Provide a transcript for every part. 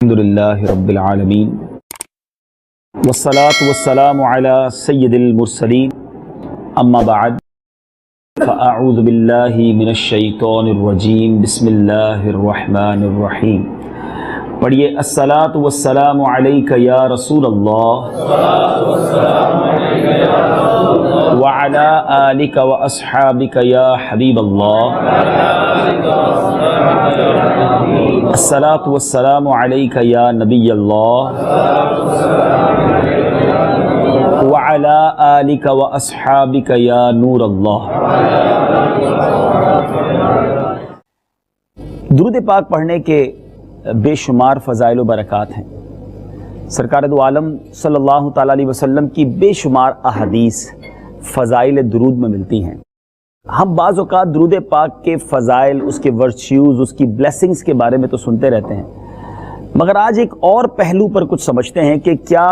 الحمدللہ رب العالمین والصلاة والسلام علی سید المرسلین اما بعد فاعوذ باللہ من الشیطان الرجیم بسم اللہ الرحمن الرحیم. پڑھیے الصلاة والسلام علیک یا رسول اللہ وعلی آلک واصحابک یا حبیب اللہ. الصلاة والسلام علیک یا نبی اللہ وعلی آلک واصحابک یا نور اللہ. درود پاک پڑھنے کے بے شمار فضائل و برکات ہیں. سرکار دو عالم صلی اللہ تعالیٰ علیہ وسلم کی بے شمار احادیث فضائل درود میں ملتی ہیں. ہم بعض اوقات درود پاک کے فضائل، اس کے ورچیوز، اس کی بلیسنگز کے بارے میں تو سنتے رہتے ہیں، مگر آج ایک اور پہلو پر کچھ سمجھتے ہیں کہ کیا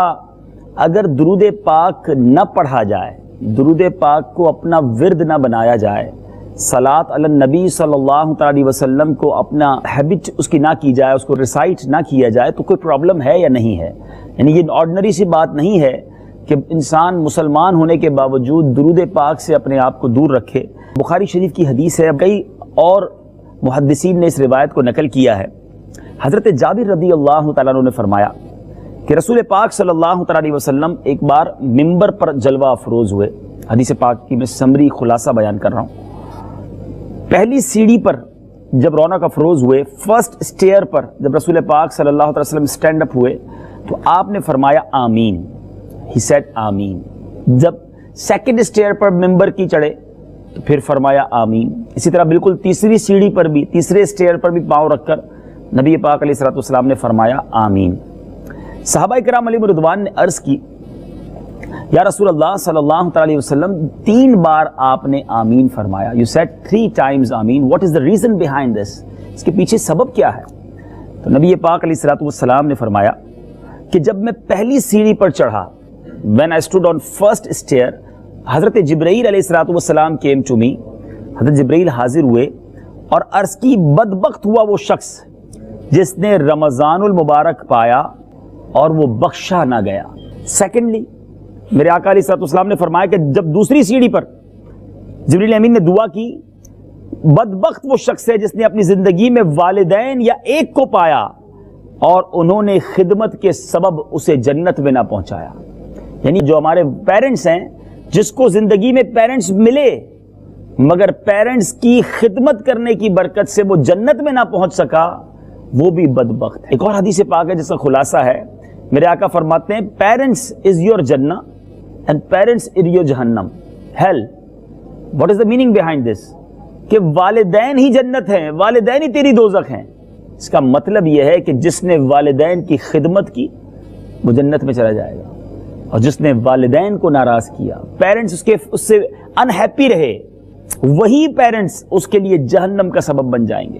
اگر درود پاک نہ پڑھا جائے، درود پاک کو اپنا ورد نہ بنایا جائے، صلاۃ علی النبی صلی اللہ تعالی وسلم کو اپنا ہیبٹ اس کی نہ کی جائے، اس کو ریسائٹ نہ کیا جائے، تو کوئی پرابلم ہے یا نہیں ہے؟ یعنی یہ آرڈنری سی بات نہیں ہے کہ انسان مسلمان ہونے کے باوجود درود پاک سے اپنے آپ کو دور رکھے. بخاری شریف کی حدیث ہے، کئی اور محدثین نے اس روایت کو نقل کیا ہے. حضرت جابر رضی اللہ تعالیٰ عنہ نے فرمایا کہ رسول پاک صلی اللہ تعالیٰ علیہ وسلم ایک بار ممبر پر جلوہ افروز ہوئے. حدیث پاک کی میں سمری خلاصہ بیان کر رہا ہوں. پہلی سیڑھی پر جب رونق افروز ہوئے، فرسٹ اسٹیئر پر جب رسول پاک صلی اللہ علیہ وسلم اسٹینڈ اپ ہوئے تو آپ نے فرمایا آمین. He said آمین. جب سیکنڈ اسٹیئر پر ممبر کی چڑھے تو پھر فرمایا آمین. اسی طرح بالکل تیسری سیڑھی پر بھی، تیسرے اسٹیئر پر بھی پاؤں رکھ کر نبی پاک علیہ الصلوۃ والسلام نے فرمایا آمین. صحابہ کرام علیہم رضوان نے عرض کی یا رسول اللہ صلی اللہ علیہ وسلم 3 بار آپ نے آمین فرمایا. You said 3 times آمین. What is the reason behind this? اس کے پیچھے سبب کیا ہے؟ تو نبی پاک علیہ الصلوۃ والسلام نے فرمایا کہ جب میں پہلی سیڑھی پر چڑھا، when I stood on first stair، حضرت جبرائیل علیہ الصلوۃ والسلام came to me. حضرت جبرائیل حاضر ہوئے اور عرض کی بدبخت ہوا وہ شخص جس نے رمضان المبارک پایا اور وہ بخشا نہ گیا. سیکنڈلی میرے آقا علیہ الصلوۃ والسلام نے فرمایا کہ جب دوسری سیڑھی پر جبرائیل امین نے دعا کی، بدبخت وہ شخص ہے جس نے اپنی زندگی میں والدین یا ایک کو پایا اور انہوں نے خدمت کے سبب اسے جنت میں نہ پہنچایا. یعنی جو ہمارے پیرنٹس ہیں، جس کو زندگی میں پیرنٹس ملے مگر پیرنٹس کی خدمت کرنے کی برکت سے وہ جنت میں نہ پہنچ سکا، وہ بھی بدبخت ہے. ایک اور حدیث پاک ہے جس کا خلاصہ ہے، میرے آقا فرماتے ہیں پیرنٹس از یور جنہ اینڈ پیرنٹس از یور جہنم hell. What is the meaning behind this? کہ والدین ہی جنت ہیں، والدین ہی تیری دوزخ ہیں. اس کا مطلب یہ ہے کہ جس نے والدین کی خدمت کی وہ جنت میں چلا جائے گا، اور جس نے والدین کو ناراض کیا، پیرنٹس اس سے انہیپی رہے، وہی پیرنٹس اس کے لیے جہنم کا سبب بن جائیں گے.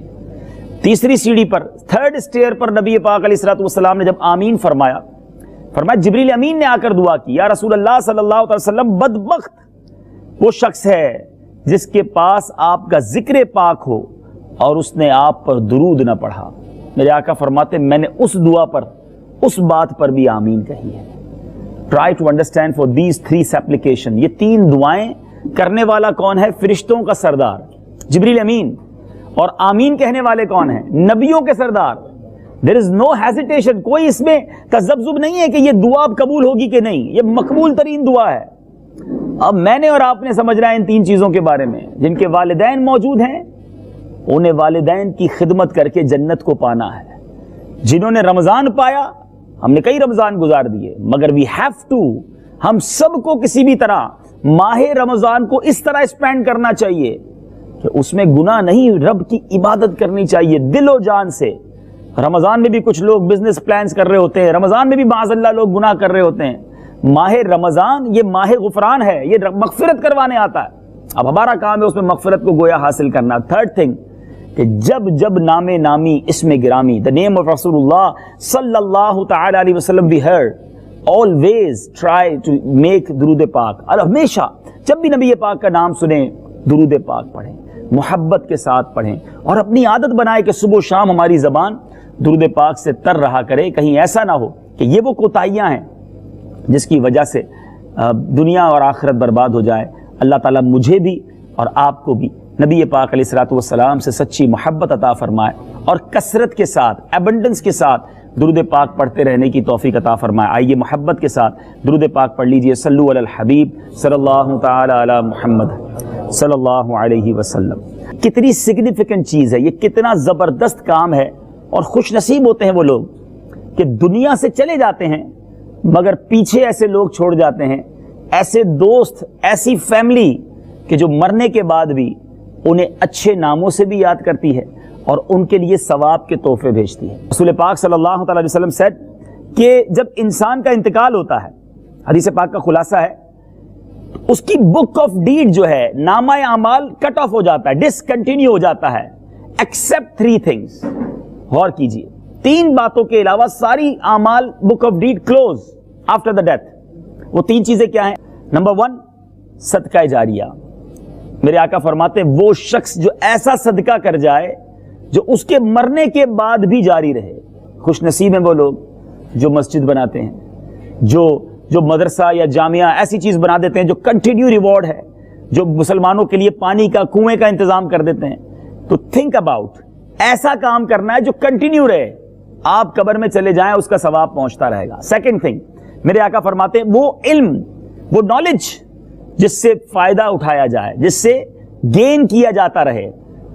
تیسری سیڑھی پر، تھرڈ اسٹیئر پر نبی پاک علیہ الصلوۃ والسلام نے جب آمین فرمایا، جبریل امین نے آ کر دعا کی یا رسول اللہ صلی اللہ علیہ وسلم، بدبخت وہ شخص ہے جس کے پاس آپ کا ذکر پاک ہو اور اس نے آپ پر درود نہ پڑھا. میرے آقا فرماتے میں نے اس دعا پر، اس بات پر بھی آمین کہی ہے. Try to understand for these 3 supplication. یہ 3 دعائیں کرنے والا کون ہے؟ فرشتوں کا سردار جبریل امین. اور آمین کہنے والے کون ہیں؟ نبیوں کے سردار. There is no hesitation. کوئی اس میں تذبذب نہیں ہے کہ یہ دعا اب قبول ہوگی کہ نہیں. یہ مقبول ترین دعا ہے. اب میں نے اور آپ نے سمجھنا ہے ان 3 چیزوں کے بارے میں. جن کے والدین موجود ہیں انہیں والدین کی خدمت کر کے جنت کو پانا ہے. جنہوں نے رمضان پایا، ہم نے کئی رمضان گزار دیے، مگر وی ہیو ٹو، ہم سب کو کسی بھی طرح ماہ رمضان کو اس طرح اسپینڈ کرنا چاہیے کہ اس میں گناہ نہیں، رب کی عبادت کرنی چاہیے دل و جان سے. رمضان میں بھی کچھ لوگ بزنس پلانز کر رہے ہوتے ہیں، رمضان میں بھی معاذ اللہ لوگ گناہ کر رہے ہوتے ہیں. ماہ رمضان یہ ماہ غفران ہے، یہ مغفرت کروانے آتا ہے. اب ہمارا کام ہے اس میں مغفرت کو گویا حاصل کرنا. تھرڈ تھنگ کہ جب نام نامی اسم گرامی the name of رسول اللہ صلی اللہ تعالی علیہ وسلم be heard, always try to make درود پاک. اور ہمیشہ جب بھی نبی پاک کا نام سنیں درود پاک پڑھیں، محبت کے ساتھ پڑھیں، اور اپنی عادت بنائے کہ صبح و شام ہماری زبان درود پاک سے تر رہا کرے. کہیں ایسا نہ ہو کہ یہ وہ کوتاہیاں ہیں جس کی وجہ سے دنیا اور آخرت برباد ہو جائے. اللہ تعالیٰ مجھے بھی اور آپ کو بھی نبی پاک علیہ الصلوۃ والسلام سے سچی محبت عطا فرمائے اور کثرت کے ساتھ ایبنڈنس کے ساتھ درود پاک پڑھتے رہنے کی توفیق عطا فرمائے. آئیے محبت کے ساتھ درود پاک پڑھ لیجئے. صلو علی الحبیب صلی اللہ تعالی علی محمد صلی اللہ علیہ وسلم. کتنی سگنیفیکنٹ چیز ہے یہ, کتنا زبردست کام ہے, اور خوش نصیب ہوتے ہیں وہ لوگ کہ دنیا سے چلے جاتے ہیں مگر پیچھے ایسے لوگ چھوڑ جاتے ہیں, ایسے دوست, ایسی فیملی کہ جو مرنے کے بعد بھی انہیں اچھے ناموں سے بھی یاد کرتی ہے اور ان کے لیے ثواب کے تحفے بھیجتی ہے. رسول پاک صلی اللہ تعالی علیہ وسلم said کہ جب انسان کا انتقال ہوتا ہے, حدیث پاک کا خلاصہ ہے, اس کی بک آف ڈیڈ جو ہے, نامہ اعمال کٹ آف ہو جاتا ہے, ڈسکنٹینیو ہو جاتا ہے, ایکسپٹ 3 things. غور کیجئے, 3 باتوں کے علاوہ ساری اعمال book of deed close after the death. وہ 3 چیزیں کیا ہیں؟ نمبر 1 صدقہ جاریہ. میرے آقا فرماتے ہیں وہ شخص جو ایسا صدقہ کر جائے جو اس کے مرنے کے بعد بھی جاری رہے. خوش نصیب ہیں وہ لوگ جو مسجد بناتے ہیں, جو مدرسہ یا جامعہ ایسی چیز بنا دیتے ہیں جو کنٹینیو ریوارڈ ہے, جو مسلمانوں کے لیے پانی کا, کنویں کا انتظام کر دیتے ہیں. تو تھنک اباؤٹ, ایسا کام کرنا ہے جو کنٹینیو رہے, آپ قبر میں چلے جائیں اس کا ثواب پہنچتا رہے گا. سیکنڈ تھنگ, میرے آقا فرماتے ہیں وہ علم, وہ نالج جس سے فائدہ اٹھایا جائے, جس سے گین کیا جاتا رہے.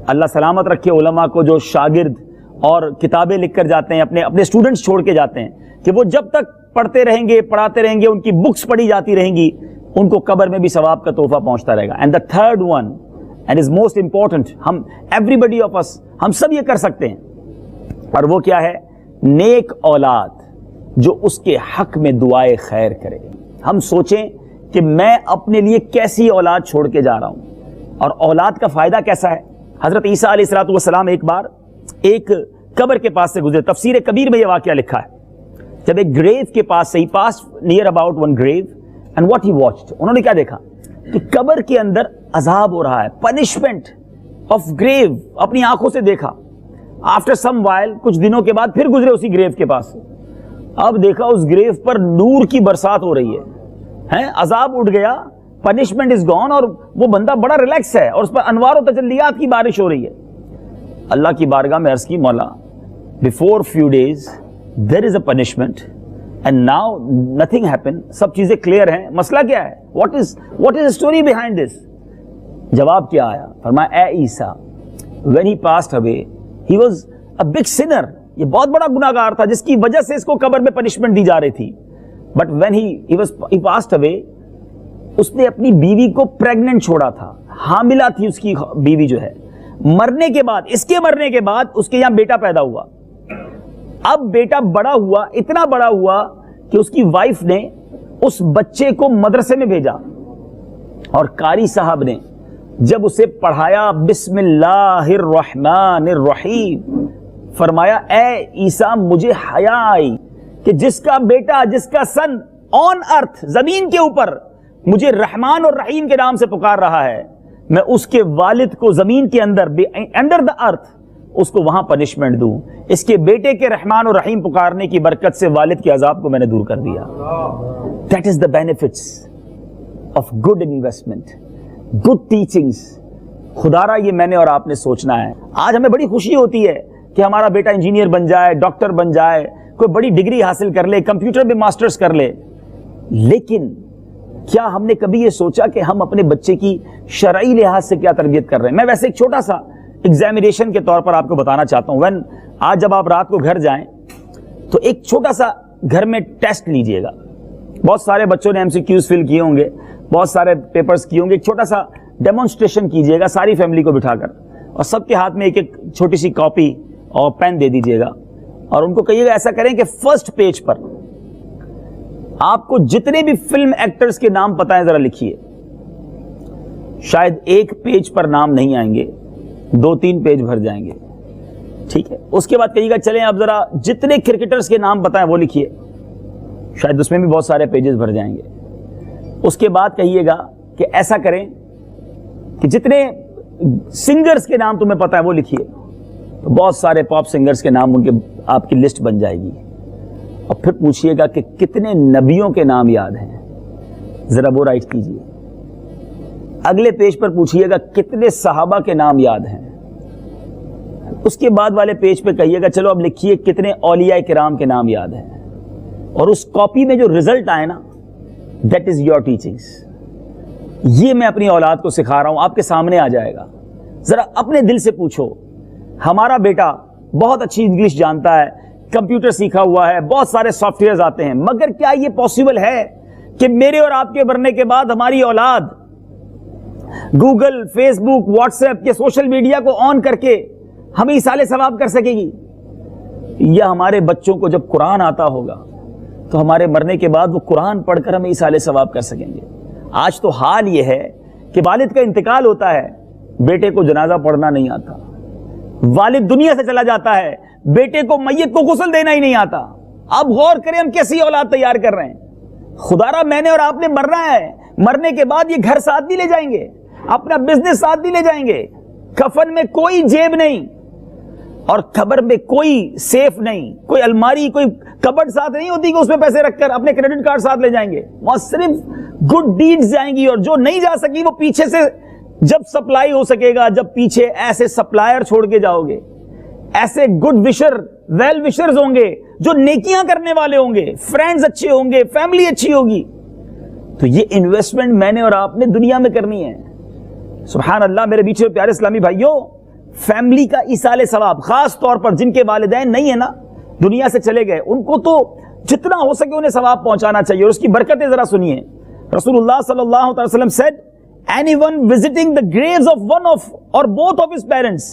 اللہ سلامت رکھے علماء کو جو شاگرد اور کتابیں لکھ کر جاتے ہیں, اپنے اسٹوڈنٹس چھوڑ کے جاتے ہیں, کہ وہ جب تک پڑھتے رہیں گے, پڑھاتے رہیں گے, ان کی بکس پڑھی جاتی رہیں گی, ان کو قبر میں بھی ثواب کا تحفہ پہنچتا رہے گا. And the third one and is most important, ہم ایوری بڈی آف اس, ہم سب یہ کر سکتے ہیں, اور وہ کیا ہے؟ نیک اولاد جو اس کے حق میں دعائے خیر کرے. ہم سوچیں کہ میں اپنے لیے کیسی اولاد چھوڑ کے جا رہا ہوں, اور اولاد کا فائدہ کیسا ہے. حضرت عیسیٰ علیہ الصلوۃ والسلام ایک بار ایک قبر کے پاس سے گزرے. تفسیر کبیر میں یہ واقعہ لکھا ہے, جب ایک گریو کے پاس سے, he pass near about one grave and what he watched, انہوں نے کیا دیکھا کہ قبر کے اندر عذاب ہو رہا ہے, پنشمنٹ آف گریو, اپنی آنکھوں سے دیکھا. آفٹر سم وائل, کچھ دنوں کے بعد پھر گزرے اسی گریو کے پاس سے, اب دیکھا اس گریو پر نور کی برسات ہو رہی ہے, عذاب اٹھ گیا, پنشمنٹ از گون, اور وہ بندہ بڑا ریلیکس ہے اور اس پر انوار و تجلیات کی بارش ہو رہی ہے. اللہ کی بارگاہ میں عرض کی, مولا before few days there is a punishment and now nothing happened, سب چیزیں کلیئر ہیں, مسئلہ کیا ہے؟ what is the story behind this? جواب کیا آیا؟ فرمایا اے عیسیٰ, when he passed away he was a big sinner, یہ بہت بڑا گناہگار تھا جس کی وجہ سے اس کو قبر میں پنشمنٹ دی جا رہی تھی. but when he passed away, اس نے اپنی بیوی کو پریگننٹ چھوڑا تھا, حاملہ تھی اس کی بیوی جو ہے. مرنے کے بعد, اس کے مرنے کے بعد اس کے یہاں بیٹا پیدا ہوا. اب بیٹا بڑا ہوا, اتنا بڑا ہوا کہ اس کی وائف نے اس بچے کو مدرسے میں بھیجا, اور قاری صاحب نے جب اسے پڑھایا بسم اللہ الرحمن الرحیم, فرمایا اے عیسیٰ مجھے حیا آئی کہ جس کا بیٹا, جس کا سن آن ارتھ, زمین کے اوپر مجھے رحمان اور رحیم کے نام سے پکار رہا ہے, میں اس کے والد کو زمین کے اندر, انڈر دا ارتھ, اس کو وہاں پنشمنٹ دوں. اس کے بیٹے کے رحمان اور رحیم پکارنے کی برکت سے والد کے عذاب کو میں نے دور کر دیا. That is the benefits of good investment, good teachings. خدا را یہ میں نے اور آپ نے سوچنا ہے. آج ہمیں بڑی خوشی ہوتی ہے کہ ہمارا بیٹا انجینئر بن جائے, ڈاکٹر بن جائے, کوئی بڑی ڈگری حاصل کر لے, کمپیوٹر میں ماسٹرز کر لے, لیکن کیا ہم نے کبھی یہ سوچا کہ ہم اپنے بچے کی شرعی لحاظ سے کیا تربیت کر رہے ہیں؟ میں ویسے ایک چھوٹا سا ایگزامینیشن کے طور پر آپ کو بتانا چاہتا ہوں. آج جب آپ رات کو گھر جائیں تو ایک چھوٹا سا گھر میں ٹیسٹ لیجئے گا. بہت سارے بچوں نے MCQs فل کیے ہوں گے, بہت سارے پیپرز کیے ہوں گے. ایک چھوٹا سا ڈیمونسٹریشن کیجئے گا ساری فیملی کو بٹھا کر, اور سب کے ہاتھ میں ایک ایک چھوٹی سی کاپی اور پین دے دیجئے گا, اور ان کو کہیے گا ایسا کریں کہ فرسٹ پیج پر آپ کو جتنے بھی فلم ایکٹرز کے نام پتہ ہیں ذرا لکھیے. شاید ایک پیج پر نام نہیں آئیں گے, 2-3 پیج بھر جائیں گے, ٹھیک ہے. اس کے بعد کہیے گا چلیں اب ذرا جتنے کرکٹرز کے نام پتہ ہیں وہ لکھیے, شاید اس میں بھی بہت سارے پیجز بھر جائیں گے. اس کے بعد کہیے گا کہ ایسا کریں کہ جتنے سنگرز کے نام تمہیں پتہ ہے وہ لکھیے. تو بہت سارے پاپ سنگرز کے نام ان کے آپ کی لسٹ بن جائے گی. اور پھر پوچھئے گا کہ کتنے نبیوں کے نام یاد ہیں, ذرا وہ رائٹ کیجئے. اگلے پیج پر پوچھئے گا کتنے صحابہ کے نام یاد ہیں. اس کے بعد والے پیج پہ کہیے گا چلو اب لکھیے کتنے اولیاء کرام کے نام یاد ہیں. اور اس کاپی میں جو رزلٹ آئے نا, دیٹ از یور ٹیچنگز. یہ میں اپنی اولاد کو سکھا رہا ہوں, آپ کے سامنے آ جائے گا. ذرا اپنے دل سے پوچھو, ہمارا بیٹا بہت اچھی انگلش جانتا ہے, کمپیوٹر سیکھا ہوا ہے, بہت سارے سافٹ ویئرز آتے ہیں, مگر کیا یہ پاسبل ہے کہ میرے اور آپ کے مرنے کے بعد ہماری اولاد گوگل, فیس بک, واٹس ایپ کے سوشل میڈیا کو آن کر کے ہمیں ایصال ثواب کر سکے گی؟ یا ہمارے بچوں کو جب قرآن آتا ہوگا تو ہمارے مرنے کے بعد وہ قرآن پڑھ کر ہمیں ایصال ثواب کر سکیں گے؟ آج تو حال یہ ہے کہ والد کا انتقال ہوتا ہے, بیٹے کو جنازہ پڑھنا نہیں آتا. والد دنیا سے چلا جاتا ہے, بیٹے کو میت کو غسل دینا ہی نہیں آتا. اب غور کریں ہم کیسی اولاد تیار کر رہے ہیں. خدا را میں نے اور آپ نے مرنا ہے, مرنے کے بعد یہ گھر ساتھ نہیں لے جائیں گے, اپنا بزنس ساتھ نہیں لے جائیں گے, کفن میں کوئی جیب نہیں اور قبر میں کوئی سیف نہیں, کوئی الماری, کوئی کبڈ ساتھ نہیں ہوتی کہ اس میں پیسے رکھ کر اپنے کریڈٹ کارڈ ساتھ لے جائیں گے. وہاں صرف گڈ ڈیڈز جائیں گی, اور جو نہیں جا سکی وہ پیچھے سے جب سپلائی ہو سکے گا, جب پیچھے ایسے سپلائر چھوڑ کے جاؤ گے, ایسے گڈ وشر, ویل وشرز ہوں گے جو نیکیاں کرنے والے ہوں گے, فرینڈز اچھے ہوں گے, فیملی اچھی ہوگی. تو یہ انویسٹمنٹ میں نے اور آپ نے دنیا میں کرنی ہے. سبحان اللہ. میرے بیچے پیارے اسلامی بھائیوں, فیملی کا ایصال ثواب, خاص طور پر جن کے والدین نہیں ہیں نا, دنیا سے چلے گئے, ان کو تو جتنا ہو سکے انہیں ثواب پہنچانا چاہیے. اور اس کی برکتیں ذرا سنیے. رسول اللہ صلی اللہ علیہ وسلم said, anyone visiting the graves of one of or both of his parents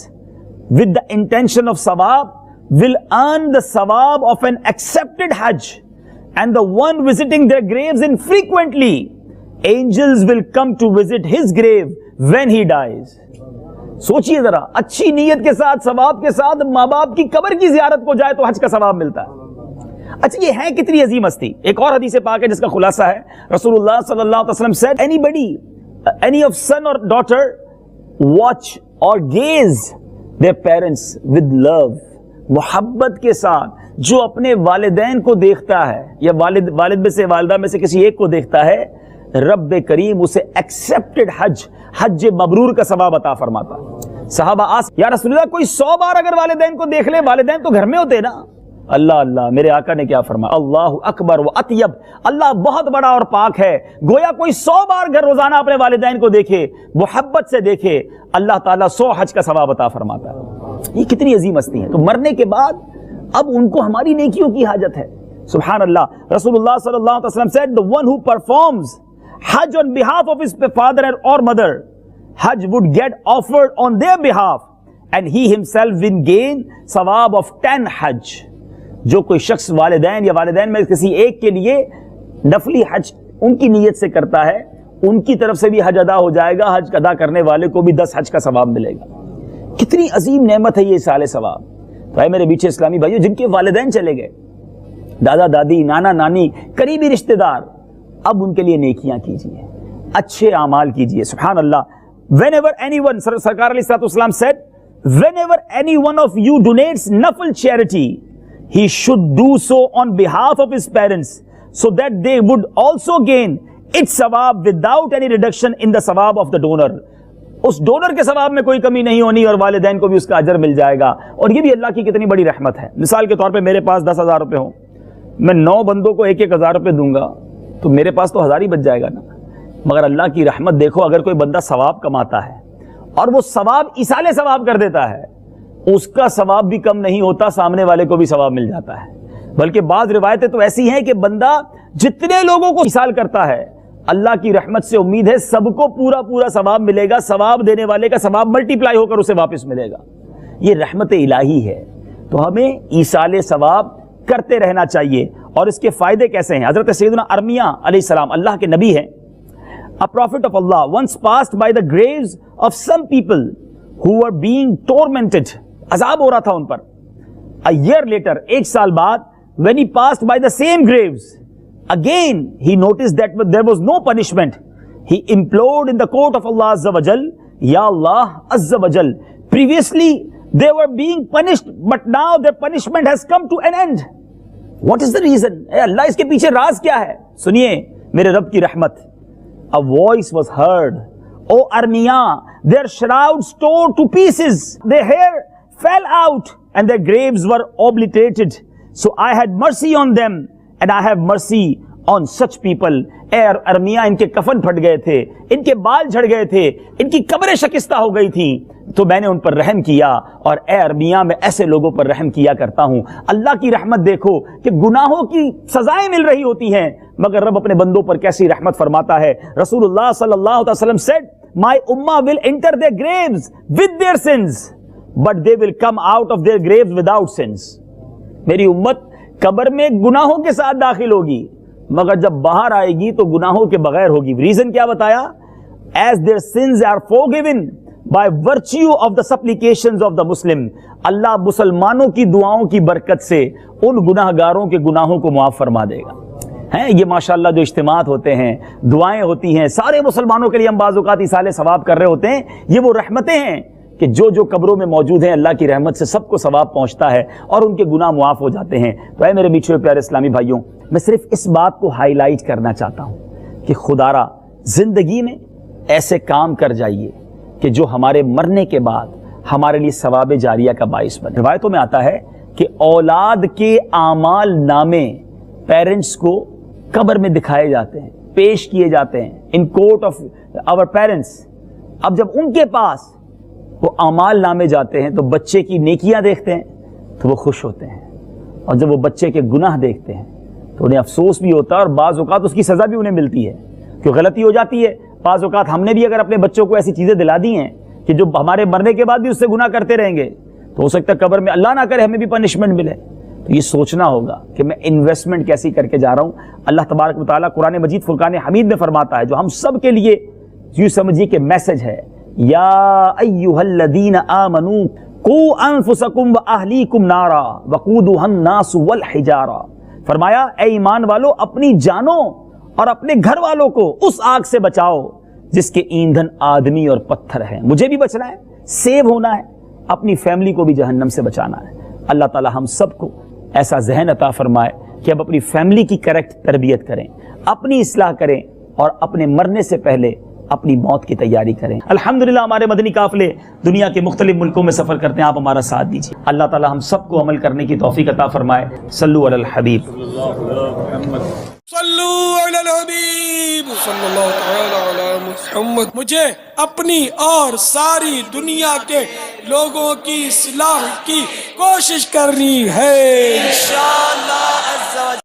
with the intention of sawab will earn the sawab of an accepted hajj, and the one visiting their graves infrequently, angels will come to visit his grave when he dies. سوچئے ذرا, اچھی نیت کے ساتھ, ثواب کے ساتھ ماں باپ کی قبر کی زیارت کو جائے تو حج کا ثواب ملتا ہے. اچھا یہ ہے کتنی عظیم ہستی. ایک اور حدیث پاک ہے جس کا خلاصہ ہے, رسول اللہ صلی اللہ علیہ وسلم said, any of son or daughter watch or gaze their parents with love, محبت کے ساتھ جو اپنے والدین کو دیکھتا ہے, یا والد میں سے, والدہ میں سے کسی ایک کو دیکھتا ہے, رب کریم اسے ایکسپٹڈ حج مبرور کا ثواب عطا فرماتا. صحابہ یا رسول اللہ کوئی 100 بار اگر والدین کو دیکھ لے, والدین تو گھر میں ہوتے نا. اللہ اللہ, میرے آقا نے کیا فرمایا, اللہ اکبر و اطیب, اللہ بہت بڑا اور پاک ہے. گویا کوئی 100 بار گھر روزانہ اپنے والدین کو دیکھے, محبت سے دیکھے, اللہ تعالیٰ 100 حج کا ثواب عطا فرماتا ہے. یہ کتنی عظیم ہستی ہیں. تو مرنے کے بعد اب ان کو ہماری نیکیوں کی حاجت ہے. سبحان اللہ. رسول اللہ صلی اللہ علیہ وسلم said, the one who performs Hajj on behalf of his father or mother, Hajj would get offered on their behalf, and he himself will gain ثواب of 10 Hajj. جو کوئی شخص والدین یا والدین میں کسی ایک کے لیے نفلی حج ان کی نیت سے کرتا ہے, ان کی طرف سے بھی حج ادا ہو جائے گا, حج ادا کرنے والے کو بھی 10 حج کا ثواب ملے گا. کتنی عظیم نعمت ہے یہ ایصال ثواب. تو اے میرے بیچے اسلامی بھائیوں, جن کے والدین چلے گئے, دادا دادی, نانا نانی, قریبی رشتہ دار, اب ان کے لیے نیکیاں کیجیے, اچھے اعمال کیجیے. سبحان اللہ. whenever anyone, سرکار علیہ الصلوۃ والسلام said, whenever any one of you donates nafil charity, he should do so on behalf of his parents, so that they would also gain its sawab without any reduction in the sawab of the donor. اس donor کے ثواب میں کوئی کمی نہیں ہونی, اور والدین کو بھی اس کا اجر مل جائے گا. اور یہ بھی اللہ کی کتنی بڑی رحمت ہے. مثال کے طور پہ میرے پاس 10,000 روپے ہوں, میں 9 بندوں کو 1,000 روپے دوں گا تو میرے پاس تو 1000 ہی بچ جائے گا نا. مگر اللہ کی رحمت دیکھو, اگر کوئی بندہ ثواب کماتا ہے اور وہ ثواب ایصال ثواب کر دیتا ہے, اس کا ثواب بھی کم نہیں ہوتا, سامنے والے کو بھی ثواب مل جاتا ہے. بلکہ بعض روایتیں تو ایسی ہیں کہ بندہ جتنے لوگوں کو ایصال کرتا ہے, اللہ کی رحمت سے امید ہے سب کو پورا ثواب ملے گا, ثواب دینے والے کا ثواب ملٹیپلائی ہو کر اسے واپس ملے گا. یہ رحمت الہی ہے. تو ہمیں ایصال ثواب کرتے رہنا چاہیے. اور اس کے فائدے کیسے ہیں؟ حضرت سیدنا ارمیہ علیہ السلام اللہ کے نبی ہیں, a prophet of Allah, once passed by the graves of some people who were being tormented. عذاب ہو رہا تھا ان پر. A year later, 1 سال بعد, when he passed by the same graves, again he noticed that there was no punishment. He implored in the court of Allah Azza wa Jal, Ya Allah Azza wa Jal, previously They were being punished, but now their punishment has come to an end. What is the reason? اے اللہ اس کے پیچھے راز کیا ہے؟ سنیے میرے رب کی رحمت. A voice was heard. O Armia, their shrouds tore to pieces, their hair fell out, and their graves were obliterated. So I had mercy on them, and I have mercy on such people. اے ارمیا ان کے کفن پھٹ گئے تھے, ان کے بال جھڑ گئے تھے, ان کی قبریں شکستہ ہو گئی تھیں, تو میں نے ان پر رحم کیا, اور اے ارمیا میں ایسے لوگوں پر رحم کیا کرتا ہوں. اللہ کی رحمت دیکھو کہ گناہوں کی سزائیں مل رہی ہوتی ہیں, مگر رب اپنے بندوں پر کیسی رحمت فرماتا ہے. رسول اللہ صلی اللہ علیہ وسلم said, my ummah will enter their graves with their sins, but they will come out of their graves without sins. میری امت قبر میں گناہوں کے ساتھ داخل ہوگی, مگر جب باہر آئے گی تو گناہوں کے بغیر ہوگی. ریزن کیا بتایا؟ As their sins are forgiven by virtue of the supplications of the Muslim. اللہ مسلمانوں کی دعاؤں کی برکت سے ان گناہ گاروں کے گناہوں کو معاف فرما دے گا. ہیں یہ ماشاءاللہ جو اجتماعات ہوتے ہیں, دعائیں ہوتی ہیں, سارے مسلمانوں کے لیے ہم بعض اوقات ایصال ثواب کر رہے ہوتے ہیں, یہ وہ رحمتیں ہیں کہ جو قبروں میں موجود ہیں اللہ کی رحمت سے سب کو ثواب پہنچتا ہے اور ان کے گناہ معاف ہو جاتے ہیں. تو اے میرے میٹھے پیارے اسلامی بھائیوں, میں صرف اس بات کو ہائی لائٹ کرنا چاہتا ہوں کہ خدا را زندگی میں ایسے کام کر جائیے کہ جو ہمارے مرنے کے بعد ہمارے لیے ثواب جاریہ کا باعث بنے. روایتوں میں آتا ہے کہ اولاد کے اعمال نامے پیرنٹس کو قبر میں دکھائے جاتے ہیں, پیش کیے جاتے ہیں in court of our parents. اب جب ان کے پاس وہ اعمال نامے جاتے ہیں تو بچے کی نیکیاں دیکھتے ہیں تو وہ خوش ہوتے ہیں, اور جب وہ بچے کے گناہ دیکھتے ہیں تو انہیں افسوس بھی ہوتا ہے, اور بعض اوقات اس کی سزا بھی انہیں ملتی ہے کہ غلطی ہو جاتی ہے. بعض اوقات ہم نے بھی اگر اپنے بچوں کو ایسی چیزیں دلا دی ہیں کہ جو ہمارے مرنے کے بعد بھی اس سے گناہ کرتے رہیں گے, تو ہو سکتا ہے قبر میں اللہ نہ کرے ہمیں بھی پنشمنٹ ملے. تو یہ سوچنا ہوگا کہ میں انویسٹمنٹ کیسی کر کے جا رہا ہوں. اللہ تبارک و تعالیٰ قرآن مجید فرقان حمید میں فرماتا ہے, جو ہم سب کے لیے یوں سمجھیے کہ میسج ہے, یا ایھا الذین آمنوا قوا انفسکم واہلیکم نارا وقودھا الناس والحجارہ. فرمایا اے ایمان والو, اپنی جانوں اور اپنے گھر والوں کو اس آگ سے بچاؤ جس کے ایندھن آدمی اور پتھر ہیں. مجھے بھی بچنا ہے, سیو ہونا ہے, اپنی فیملی کو بھی جہنم سے بچانا ہے. اللہ تعالی ہم سب کو ایسا ذہن عطا فرمائے کہ اب اپنی فیملی کی کریکٹ تربیت کریں, اپنی اصلاح کریں, اور اپنے مرنے سے پہلے اپنی موت کی تیاری کریں. الحمدللہ ہمارے مدنی قافلے دنیا کے مختلف ملکوں میں سفر کرتے ہیں, آپ ہمارا ساتھ دیجیے. اللہ تعالی ہم سب کو عمل کرنے کی توفیق عطا فرمائے. صلو علی الحبیب, صلو علی الحبیب صلی اللہ تعالی علی محمد. مجھے اپنی اور ساری دنیا کے لوگوں کی اصلاح کی کوشش کرنی ہے انشاءاللہ عز و